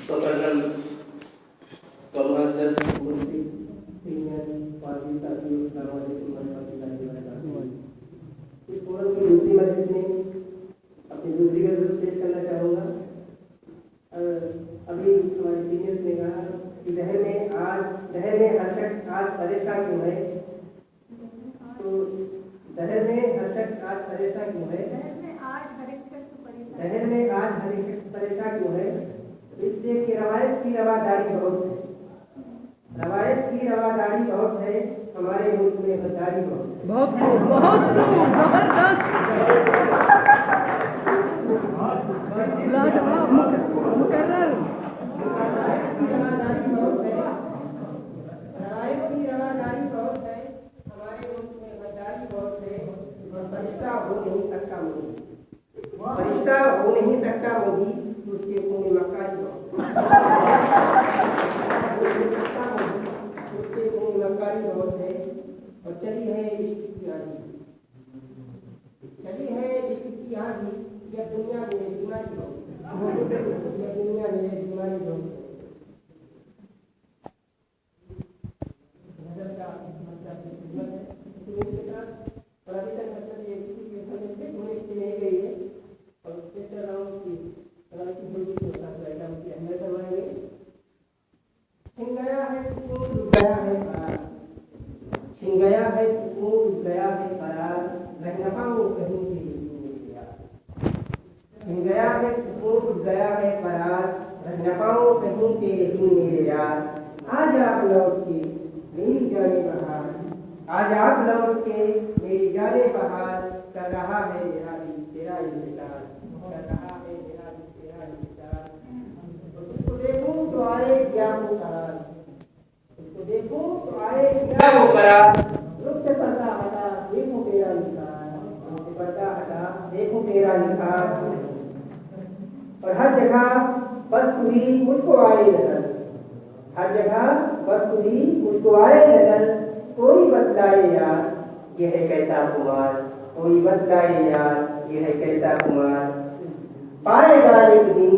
मुकर्रम व मुअज़्ज़ज़ मुफ्ती सीनियर क़ाज़ी साथियों, अस्सलाम वालेकुम व रहमतुल्लाहि व बरकातुहू। इस फोरम की दूसरी मजलिस में अपनी दूसरी गज़ल पेश करना चाहूँगा। अभी हमारे सीनियर्स ने कहा कि शहर में हर शख्स आज परेशान क्यों है, तो शहर में हर शख्स आज परेशान क्यों है, शहर में आज हर एक शख्स परेशान क्यों है, इसलिए कि रवायत की रवादारी बहुत है, हमारे मुल्क में गद्दारी बहुत है। बहुत जबरदस्त, लाजवाब, मुकर्रर। रवायत की रवादारी बहुत है, हमारे मुल्क में गद्दारी बहुत है, और फरिश्ता हो नहीं सकता मोदी, उसके मुँह में मक्कारी बहुत है। और चली है इश्क की आंधी, यह दुनिया में बीमारी हो, आज आप लौट के मेरी जाने बहार कर रहा है मेरा दिल तेरा इंतजार, उसको देखूं तो आए क्या वो करार, रुख से पर्दा हटा देखो मेरा निखार, और हर जगह बस तू ही मुझको आए नजर, कोई बतलाए यार ये है कैसा कुमार, पाएगा एक दिन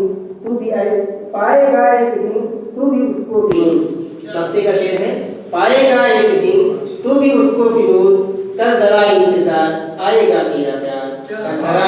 तू भी उसको फिरोज। दप्ते का शेर है, पाएगा एक दिन तू भी उसको फिरोज, कर जरा इंतजार आएगा तेरा प्यार, कर जरा